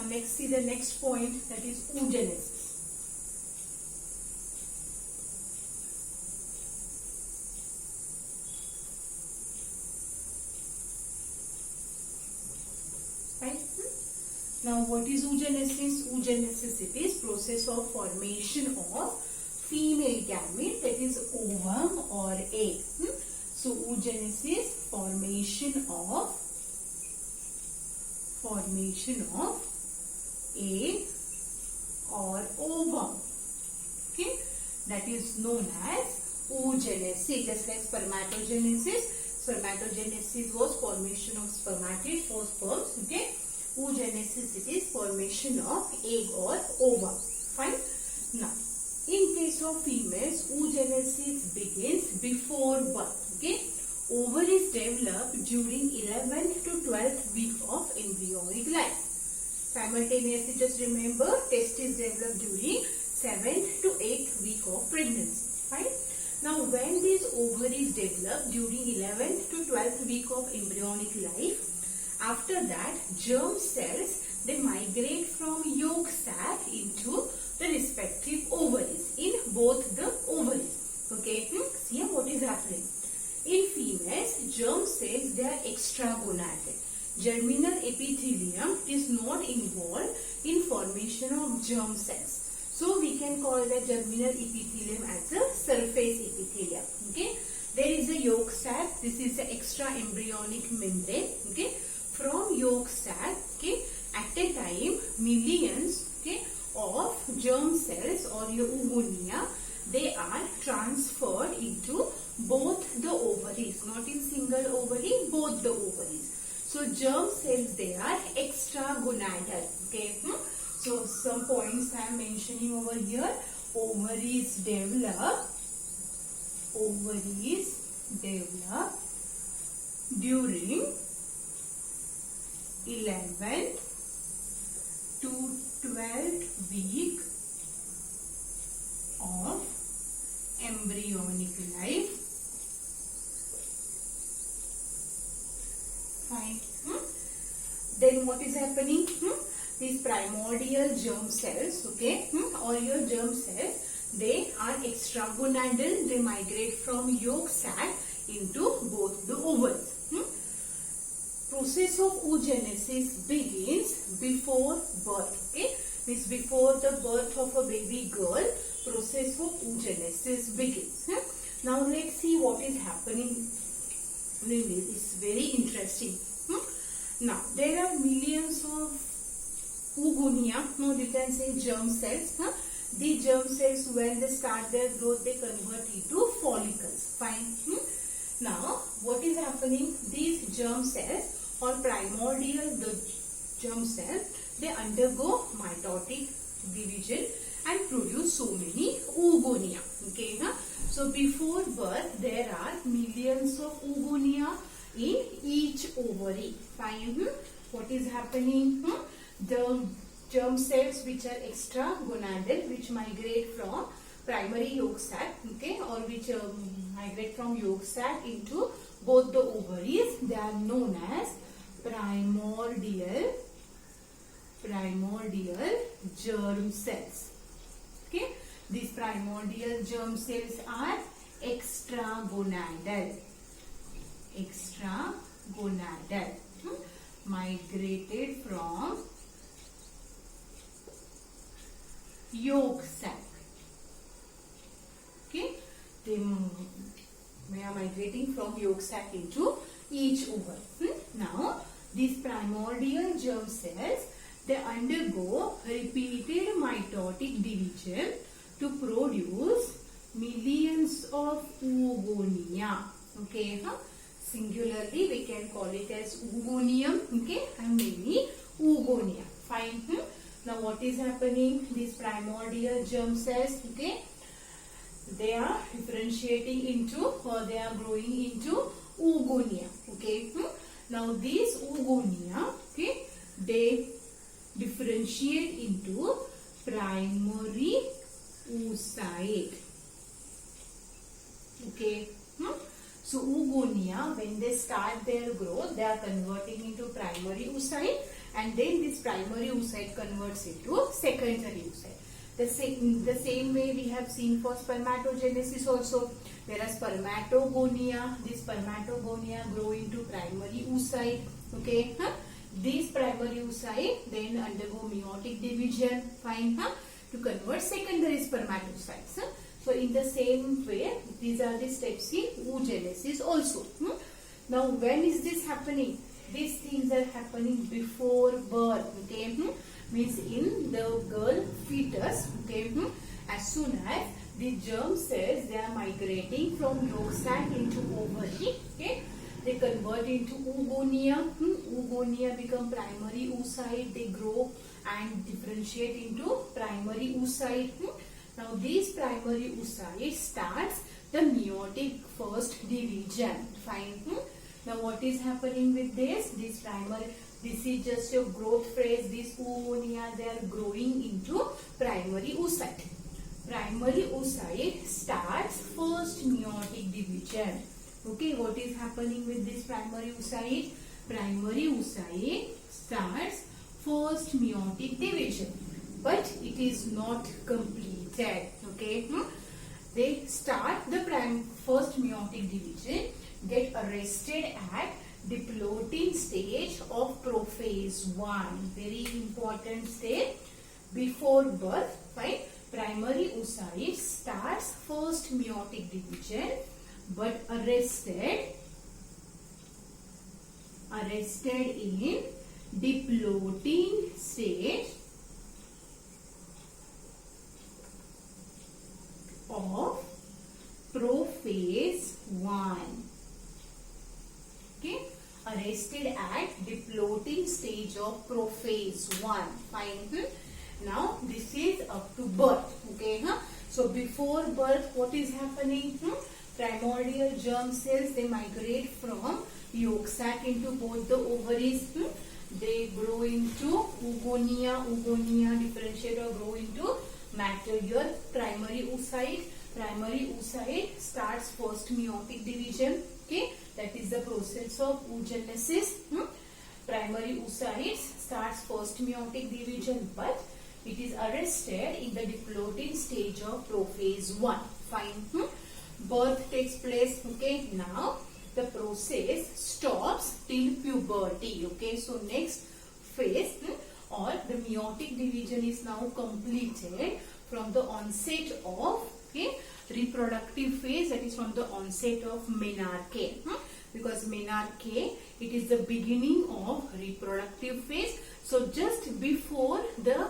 next see the next point, that is oogenesis. Right? Now what is oogenesis? Oogenesis, it is process of formation of female gamete, that is ovum or egg. So oogenesis, formation of egg or ovum. Okay, that is known as oogenesis. Just like spermatogenesis. Spermatogenesis was formation of spermatids or sperms. Okay, oogenesis, it is formation of egg or ovum. Fine. Now, in case of females, oogenesis begins before birth. Okay, ovaries develop during 11th to 12th week of embryonic life. Simultaneously, just remember, testes develop during 7th to 8th week of pregnancy. Right? Now, when these ovaries develop during 11th to 12th week of embryonic life, after that, germ cells, they migrate from yolk sac into the respective ovaries in both the ovaries. Okay, see what is happening. In females, germ cells, they are extragonadal. Germinal epithelium is not involved in formation of germ cells. So we can call the germinal epithelium as a surface epithelium. Okay, there is a yolk sac. This is the extra embryonic membrane. Okay, from yolk sac, okay, at a time millions, okay, of germ cells or your oogonia, they are transferred into both the ovaries, not in single ovary, both the ovaries. So germ cells, they are extragonadal. Okay, so some points I am mentioning over here. Ovaries develop during 11th to 12th week of embryonic life. Fine. Then what is happening? These primordial germ cells, okay, or your germ cells, they are extragonadal. They migrate from yolk sac into both the ovaries. Process of oogenesis begins before birth. Okay, means before the birth of a baby girl, process of oogenesis begins. Now let's see what is happening. Really, it's very interesting. Now there are millions of oogonia. No, you can say germ cells. These germ cells, when they start their growth, they convert into follicles. Fine. Now what is happening? These germ cells or primordial the germ cells, they undergo mitotic division and produce so many oogonia. Okay, so before birth there are millions of oogonia in each ovary. Fine. What is happening? The germ cells which are extragonadal, which migrate from primary yolk sac, okay, or which migrate from yolk sac into both the ovaries, they are known as primordial germ cells. Okay, these primordial germ cells are extragonadal, migrated from yolk sac. Okay, they are migrating from yolk sac into each ovary. Now these primordial germ cells, they undergo repeated mitotic division to produce millions of oogonia. Okay, singularly we can call it as oogonium. Okay, and many oogonia. Fine. Now what is happening? These primordial germ cells, okay, they are differentiating into, or they are growing into oogonia. Okay. Now these oogonia, okay, they differentiate into primary oocyte. Okay. So oogonia, when they start their growth, they are converting into primary oocyte, and then this primary oocyte converts into secondary oocyte. The same way we have seen for spermatogenesis also. There are spermatogonia. This spermatogonia grow into primary oocyte. Okay, these primary oocyte then undergo meiotic division. Fine, to convert secondary spermatocytes. So in the same way, these are the steps in oogenesis also. Now, when is this happening? These things are happening before birth. Okay, means in the girl fetus. Okay, as soon as the germ cells, they are migrating from yolk sac into ovary. Okay, they convert into oogonia. Oogonia become primary oocyte. They grow and differentiate into primary oocyte. Now these primary oocyte starts the meiotic first division. Fine. Now what is happening with this? This is just your growth phase. This oogonia, they are growing into primary oocyte. Primary oocyte starts first meiotic division. Okay, what is happening with this primary oocyte? Primary oocyte starts first meiotic division, but it is not completed. Okay, they start the first meiotic division, get arrested at diplotin stage of prophase 1. Very important stage before birth. Fine. Primary oocyte starts first meiotic division, but arrested in diplotin stage of prophase 1. Okay, arrested at diplotin stage of prophase 1. Fine. Now this is up to birth. Okay, so before birth, what is happening? Primordial germ cells, they migrate from yolk sac into both the ovaries. They grow into oogonia. Oogonia differentiate or grow into material primary oocyte. Primary oocyte starts first meiotic division. Okay, that is the process of oogenesis. Primary oocyte starts first meiotic division, but it is arrested in the diplotin stage of prophase 1. Fine. Birth takes place. Okay, now the process stops till puberty. Okay, so next phase or the meiotic division is now completed from the onset of reproductive phase, that is from the onset of menarche. Because menarche, it is the beginning of reproductive phase. So just before the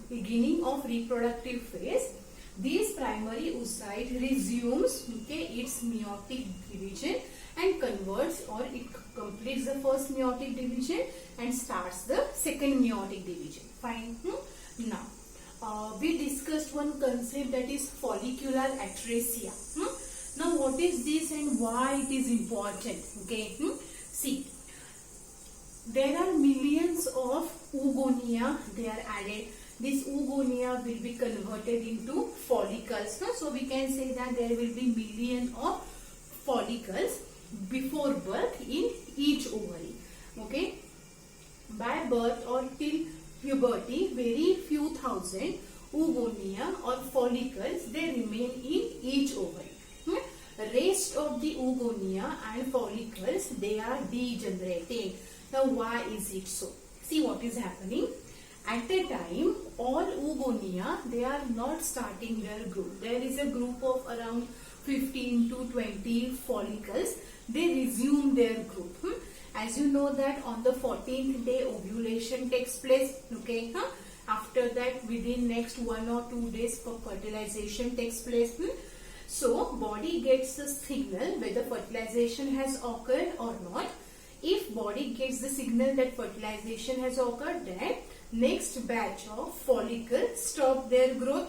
beginning of reproductive phase, this primary oocyte resumes its meiotic division and converts, or it completes the first meiotic division and starts the second meiotic division. Fine. Now we discussed one concept, that is follicular atresia. Now what is this and why it is important? Okay, see, there are millions of oogonia, they are added. This oogonia will be converted into follicles. So we can say that there will be millions of follicles before birth in each ovary. Okay, by birth or till puberty, very few thousand oogonia or follicles, they remain in each ovary. The rest of the oogonia and follicles, they are degenerating. Now why is it so? See what is happening. At a time, all oogonia, they are not starting their growth. There is a group of around 15 to 20 follicles. They resume their growth. As you know that on the 14th day ovulation takes place. Okay, after that within next 1 or 2 days for fertilization takes place. So body gets a signal whether fertilization has occurred or not. If body gets the signal that fertilization has occurred, then next batch of follicles stop their growth.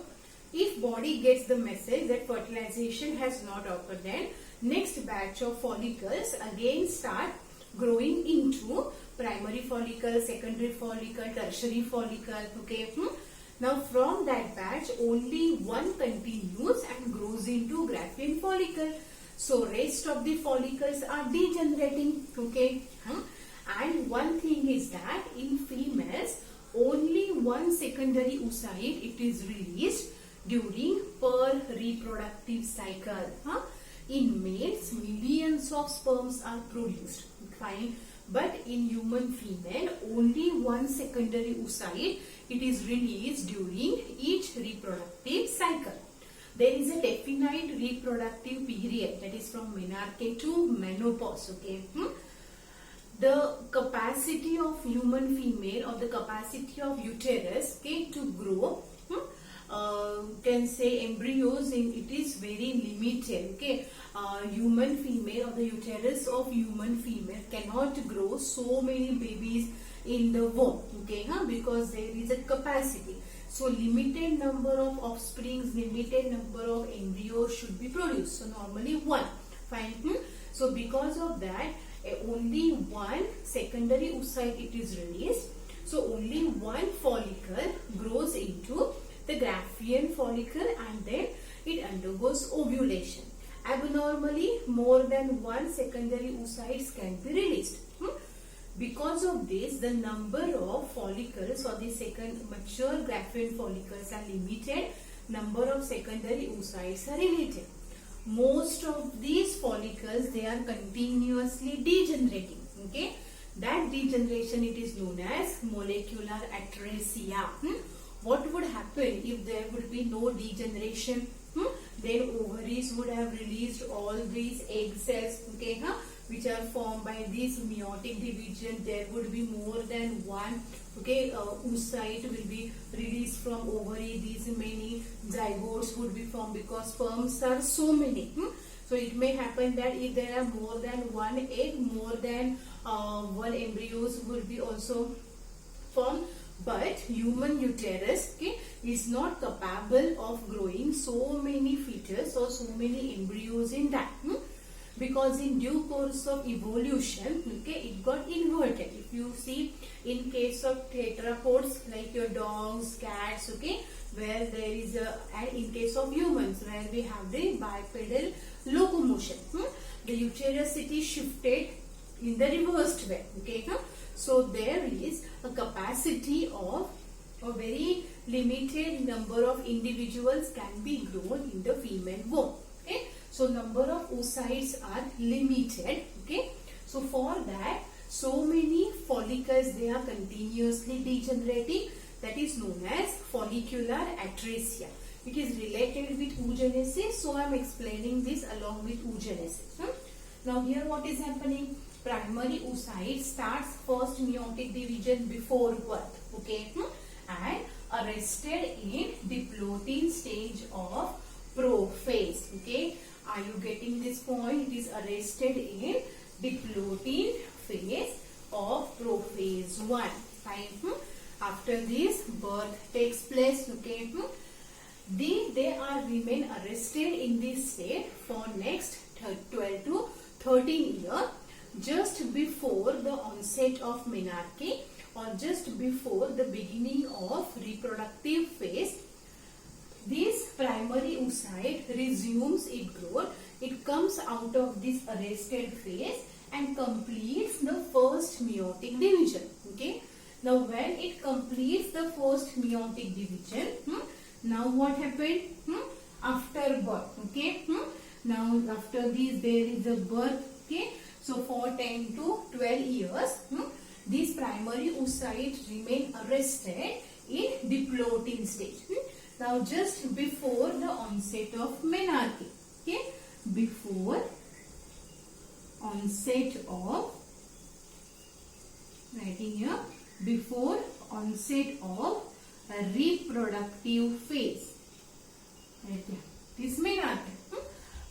If body gets the message that fertilization has not occurred, then next batch of follicles again start growing into primary follicle, secondary follicle, tertiary follicle. Okay. Now from that batch, only one continues and grows into Graafian follicle. So rest of the follicles are degenerating. Okay. And one thing is that in females, only one secondary oocyte it is released during per reproductive cycle. In males, millions of sperms are produced. Fine. But in human female, only one secondary oocyte it is released during each reproductive cycle. There is a definite reproductive period, that is from menarche to menopause. Okay. The capacity of human female or the capacity of uterus, okay, to grow, can say embryos in it is very limited. Okay, human female or the uterus of human female cannot grow so many babies in the womb. Okay, because there is a capacity. So limited number of offsprings, limited number of embryos should be produced. So normally one. Fine. So because of that, only one secondary oocyte it is released. So only one follicle grows into the Graafian follicle and then it undergoes ovulation. Abnormally, more than one secondary oocytes can be released. Because of this, the number of follicles or the second mature Graafian follicles are limited. Number of secondary oocytes are limited. Most of these follicles, they are continuously degenerating. Okay, that degeneration it is known as molecular atresia. What would happen if there would be no degeneration? Then ovaries would have released all these egg cells, okay, which are formed by this meiotic division. There would be more than one, okay, oocyte will be released from ovary. These many zygotes would be formed because sperms are so many. So it may happen that if there are more than one egg, more than one embryos will be also formed. But human uterus, okay, is not capable of growing so many fetus or so many embryos in that. Because in due course of evolution, okay, it got inverted. If you see in case of tetrapods like your dogs, cats, okay, where there is a, and in case of humans where we have the bipedal locomotion, the uterus it is shifted in the reversed way. Okay, so there is a capacity of a very limited number of individuals can be grown in the female womb. Okay, so number of oocytes are limited. Okay, so for that, so many follicles they are continuously degenerating. That is known as follicular atresia. It is related with oogenesis, so I am explaining this along with oogenesis. Now here what is happening? Primary oocyte starts first meiotic division before birth, okay, and arrested in diplotin stage of prophase. Okay, are you getting this point? It is arrested in diplotin phase of prophase 1. Fine. After this, birth takes place. Okay, they are remain arrested in this state for next 12 to 13 years. Just before the onset of menarche or just before the beginning of reproductive phase, this primary oocyte resumes its growth. It comes out of this arrested phase and completes the first meiotic division. Okay. Now when it completes the first meiotic division, now what happened? After birth. Okay. Now after this there is a birth. Okay. So for 10 to 12 years, these primary oocytes remain arrested in diplotin stage. Now just before the onset of menarche, okay, before onset of, writing here, before onset of a reproductive phase, right here, this menarche.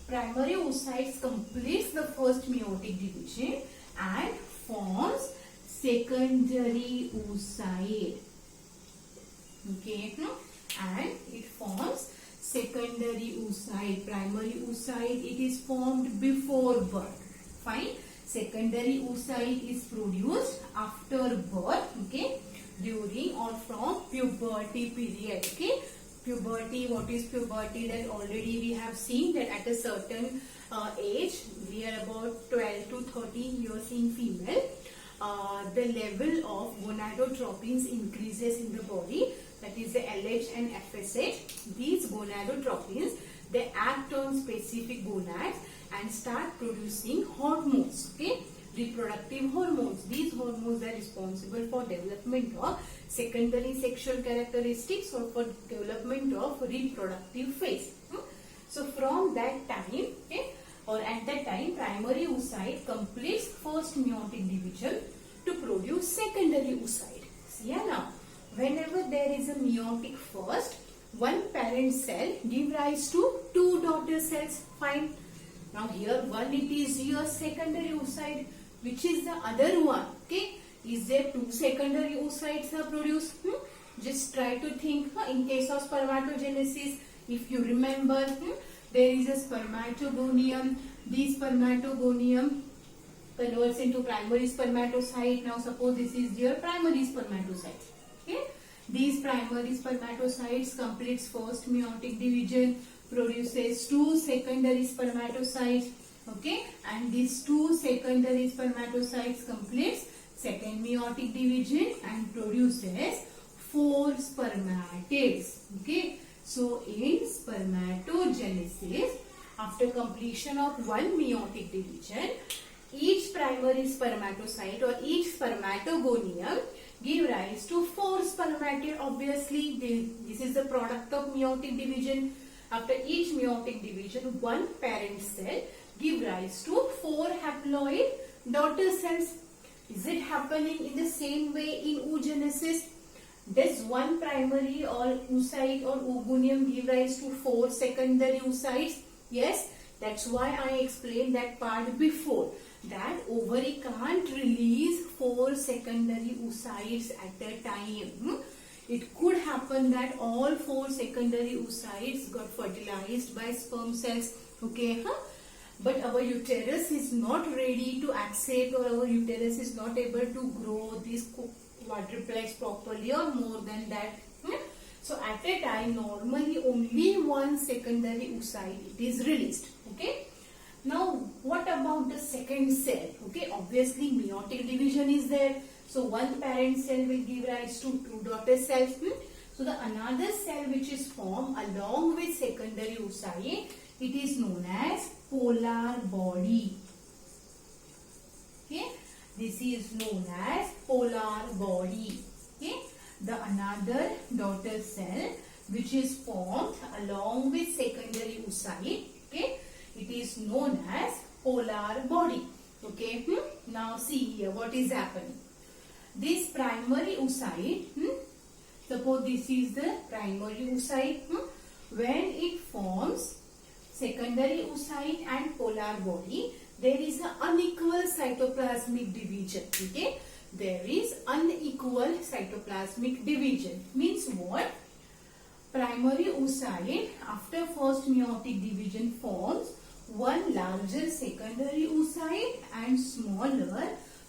Primary oocytes completes the first meiotic division and forms secondary oocyte. Okay, and it forms secondary oocyte. Primary oocyte it is formed before birth. Fine. Secondary oocyte is produced after birth. Okay, during or from puberty period. Okay. Puberty, what is puberty? That already we have seen that at a certain age, we are about 12 to 13 years in female. the level of gonadotropins increases in the body, that is the LH and FSH. These gonadotropins, they act on specific gonads and start producing hormones, okay, reproductive hormones. These hormones are responsible for development of secondary sexual characteristics or for development of reproductive phase. So from that time, okay, or at that time, primary oocyte completes first meiotic division to produce secondary oocyte. See now, whenever there is a meiotic first, one parent cell give rise to two daughter cells. Fine. Now here one, it is your secondary oocyte. Which is the other one? Okay. Is there two secondary oocytes are produced? Just try to think. In case of spermatogenesis, if you remember, there is a spermatogonium. This spermatogonium converts into primary spermatocyte. Now suppose this is your primary spermatocyte. Okay. These primary spermatocytes completes first meiotic division, produces two secondary spermatocytes. Okay, and these two secondary spermatocytes completes second meiotic division and produces four spermatids. Okay, so in spermatogenesis, after completion of one meiotic division, each primary spermatocyte or each spermatogonium give rise to four spermatid. Obviously, this is the product of meiotic division. After each meiotic division, one parent cell give rise to four haploid daughter cells. Is it happening in the same way in oogenesis? Does one primary or oocyte or oogonium give rise to four secondary oocytes? Yes, that's why I explained that part before, that ovary can't release four secondary oocytes at a time. It could happen that all four secondary oocytes got fertilized by sperm cells. Okay, but our uterus is not ready to accept, or our uterus is not able to grow these quadruplex properly or more than that. So at a time, normally only one secondary oocyte is released. Okay. Now what about the second cell? Okay, obviously meiotic division is there. So one parent cell will give rise to two daughter cells. So the another cell which is formed along with secondary oocyte, it is known as polar body. Okay, this is known as polar body. Okay, the another daughter cell which is formed along with secondary oocyte, okay, it is known as polar body. Okay, now see here what is happening. This primary oocyte, suppose this is the primary oocyte, when it forms secondary oocyte and polar body, there is an unequal cytoplasmic division. Okay, there is unequal cytoplasmic division. Means what? Primary oocyte after first meiotic division forms one larger secondary oocyte and smaller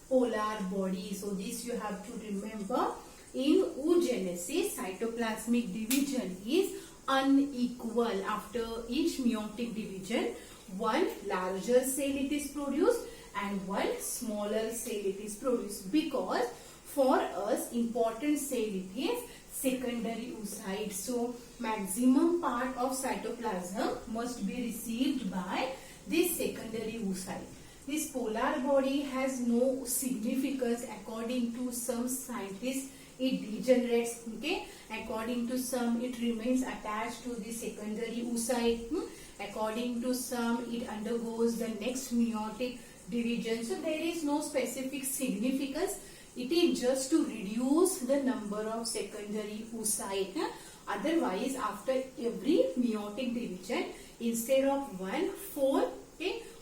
polar body. So this you have to remember. In oogenesis, cytoplasmic division is unequal. After each meiotic division, one larger cell it is produced and one smaller cell it is produced, because for us important cell it is secondary oocyte. So maximum part of cytoplasm must be received by this secondary oocyte. This polar body has no significance. According to some scientists, it degenerates. Okay, according to some, it remains attached to the secondary oocyte. According to some, it undergoes the next meiotic division. So there is no specific significance. It is just to reduce the number of secondary oocyte. Otherwise, after every meiotic division, instead of one, four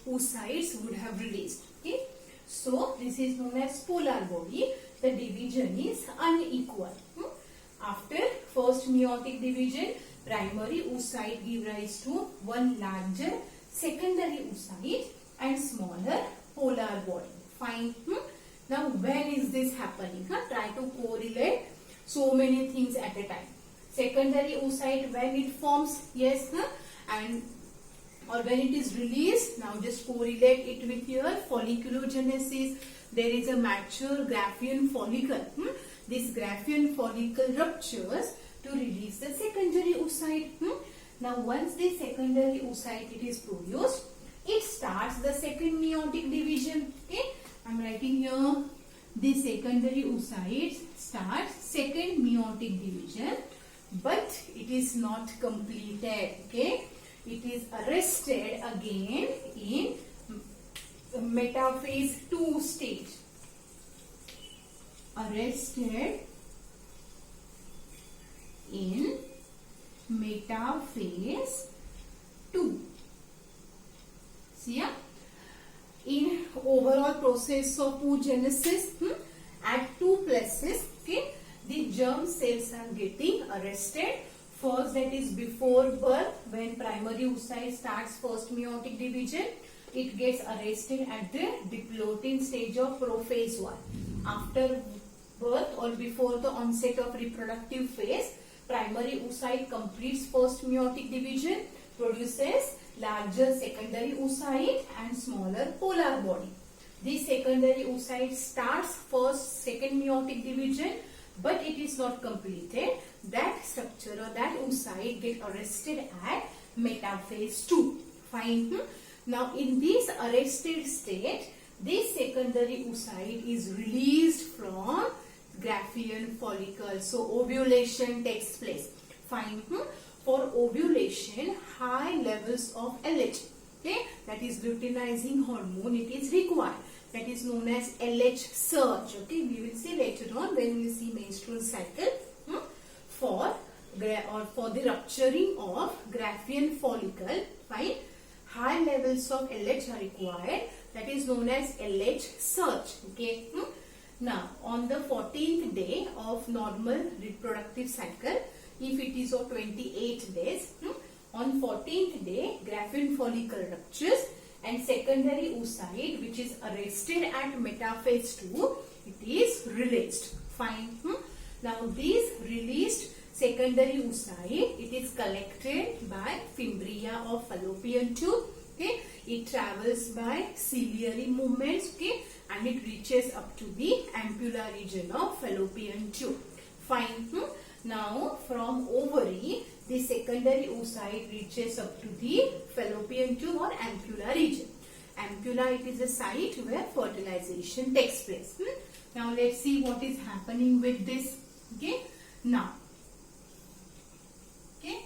oocytes would have released. Okay, so this is known as polar body. The division is unequal. After first meiotic division, primary oocyte give rise to one larger secondary oocyte and smaller polar body. Fine. Now when is this happening? Try to correlate so many things at a time. Secondary oocyte when it forms, yes, and or when it is released, now just correlate it with your folliculogenesis. There is a mature Graafian follicle. This Graafian follicle ruptures to release the secondary oocyte. Now once the secondary oocyte it is produced, it starts the second meiotic division. Okay, I'm writing here the secondary oocyte starts second meiotic division, but it is not completed. Okay, it is arrested again in metaphase 2 stage. Arrested in metaphase 2. See ya? In overall process of oogenesis, at two places, okay, the germ cells are getting arrested. First, that is before birth, when primary oocyte starts first meiotic division, it gets arrested at the diplotin stage of prophase 1. After birth or before the onset of reproductive phase, primary oocyte completes first meiotic division, produces larger secondary oocyte and smaller polar body. The secondary oocyte starts first second meiotic division, but it is not completed. That structure or that oocyte get arrested at metaphase 2. Fine. Now in this arrested state, this secondary oocyte is released from Graafian follicle. So ovulation takes place. Fine. For ovulation, high levels of LH, okay, that is luteinizing hormone, it is required. That is known as LH surge. Okay, we will see later on when we see menstrual cycle. For the rupturing of Graafian follicle, fine, high levels of LH are required. That is known as LH surge. Okay. Now, on the 14th day of normal reproductive cycle, if it is of 28 days, on 14th day, Graafian follicle ruptures and secondary oocyte, which is arrested at metaphase 2, it is released. Fine. Now, this released secondary oocyte, it is collected by fimbria of fallopian tube. Okay, it travels by ciliary movements. Okay, and it reaches up to the ampulla region of fallopian tube. Fine. Now, from ovary, the secondary oocyte reaches up to the fallopian tube or ampulla region. Ampulla, it is a site where fertilization takes place. Now, let's see what is happening with this. Okay. Now, okay,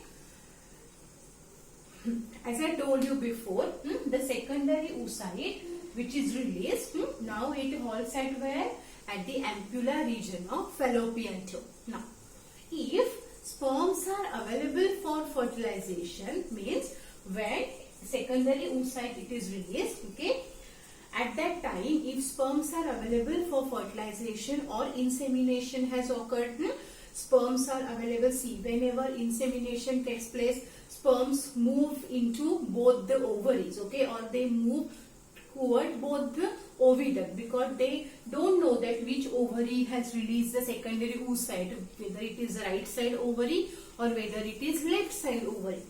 as I told you before, the secondary oocyte which is released, now it halts at where? At the ampulla region of fallopian tube. Now, if sperms are available for fertilization, means when secondary oocyte it is released, okay, at that time if sperms are available for fertilization or insemination has occurred, sperms are available. See, whenever insemination takes place, sperms move into both the ovaries, okay, or they move toward both the oviduct, because they don't know that which ovary has released the secondary oocyte, whether it is right side ovary or whether it is left side ovary.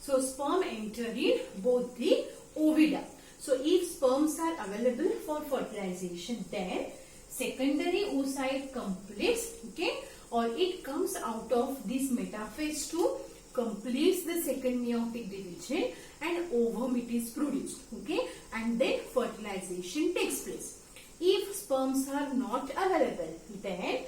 So sperm enter in both the oviduct. So if sperms are available for fertilization, then secondary oocyte completes, okay, or it comes out of this metaphase 2, completes the second meiotic division, and ovum it is produced, okay, and then fertilization takes place. If sperms are not available, then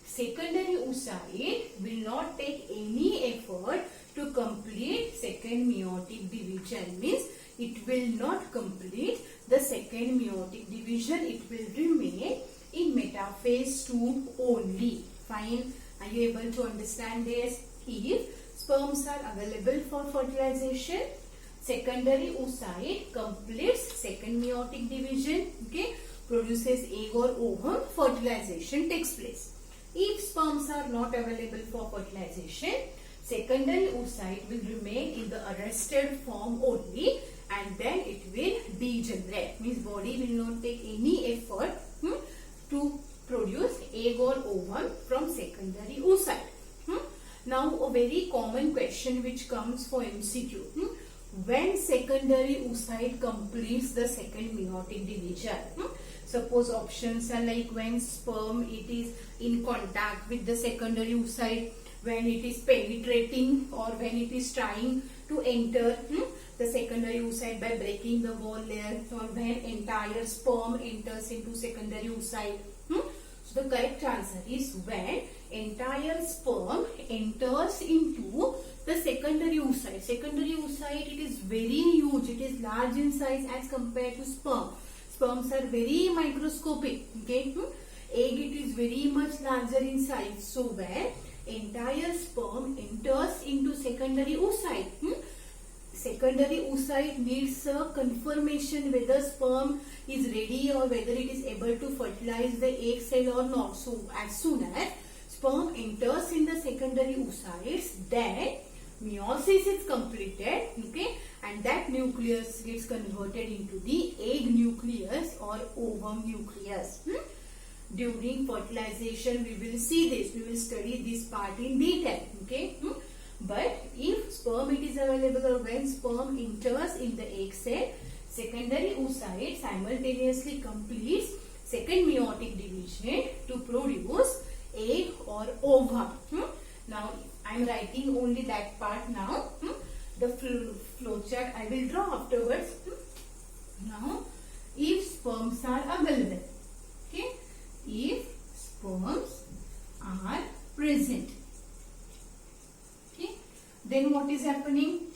secondary oocyte will not take any effort to complete second meiotic division. Means it will not complete the second meiotic division. It will remain in metaphase 2 only. Fine. Are you able to understand this? If sperms are available for fertilization, secondary oocyte completes second meiotic division, okay, produces egg or ovum, fertilization takes place. If sperms are not available for fertilization, secondary oocyte will remain in the arrested form only, and then it will degenerate. Means body will not take any effort to produce egg or ovum from secondary oocyte. Now, a very common question which comes for MCQ. when secondary oocyte completes the second meiotic division. Suppose options are like when sperm it is in contact with the secondary oocyte, when it is penetrating, or when it is trying to enter the secondary oocyte by breaking the wall layer, or when entire sperm enters into secondary oocyte. So the correct answer is when entire sperm enters into the secondary oocyte. Secondary oocyte, it is very huge, it is large in size as compared to sperm. Sperms are very microscopic, okay. Egg, it is very much larger in size. So when entire sperm enters into secondary oocyte, secondary oocyte needs a confirmation whether sperm is ready or whether it is able to fertilize the egg cell or not. So as soon as sperm enters in the secondary oocytes, then meiosis is completed, okay, and that nucleus gets converted into the egg nucleus or ovum nucleus. During fertilization, we will see this, we will study this part in detail, okay. But if sperm it is available, or when sperm enters in the egg cell, secondary oocyte simultaneously completes second meiotic division to produce egg or ovum. Now I am writing only that part now. The flowchart I will draw afterwards. Now, if sperms are available, okay, if sperms are present, okay, then what is happening?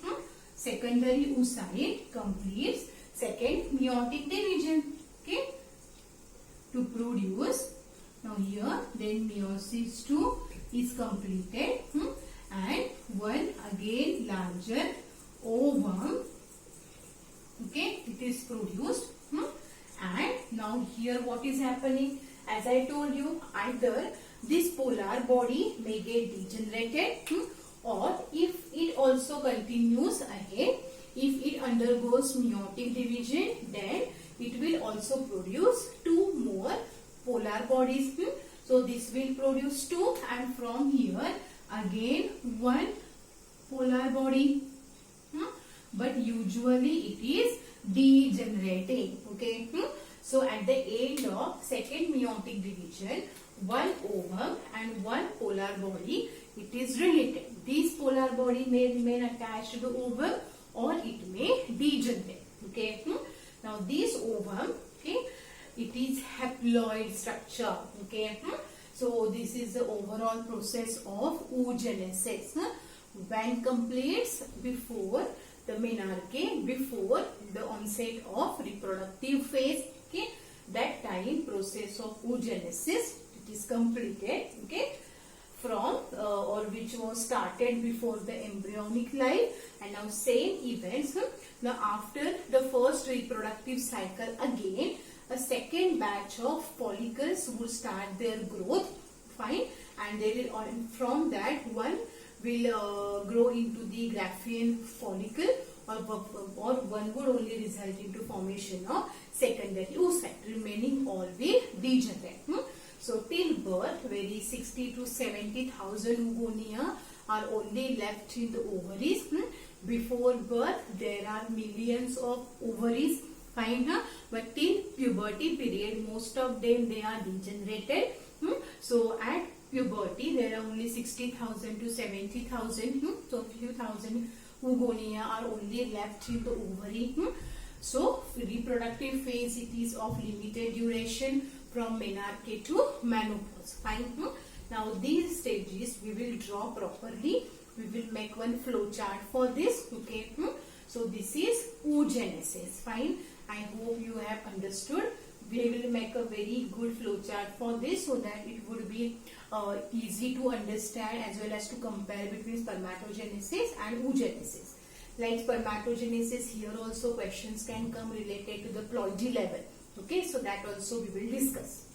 Secondary oocyte completes second meiotic division, okay, to produce. Now here, then meiosis 2 is completed, and one again larger ovum, okay, it is produced. And now here what is happening? As I told you, either this polar body may get degenerated, or if it also continues ahead, if it undergoes meiotic division, then it will also produce two more polar bodies. So this will produce two, and from here again one polar body. But usually it is degenerating, okay. So at the end of second meiotic division, one ovum and one polar body, it is related. This polar body may remain attached to the ovum, or it may degenerate, okay. Now this ovum, okay, it is haploid structure, okay. So this is the overall process of oogenesis. When completes before the menarche, before the onset of reproductive phase, okay, that time process of oogenesis, it is completed, okay, from or which was started before the embryonic life. And now same events. Now after the first reproductive cycle, again a second batch of follicles will start their growth, fine, and they will, from that one will grow into the Graafian follicle, or one would only result into formation of secondary oocyte, remaining all will degenerate. So till birth, very 60 to 70,000 oogonia are only left in the ovaries. Before birth, there are millions of ovaries, fine, but till puberty period, most of them they are degenerated. So at puberty, there are only 60,000 to 70,000. So few thousand oogonia are only left in the ovary. So reproductive phase, it is of limited duration from menarche to menopause. Fine. Now these stages we will draw properly. We will make one flow chart for this. Okay. So this is oogenesis. Fine. I hope you have understood. We will make a very good flow chart for this, so that it would be easy to understand as well as to compare between spermatogenesis and oogenesis. Like spermatogenesis, here also questions can come related to the Ploidy level. Okay, so that also we will discuss.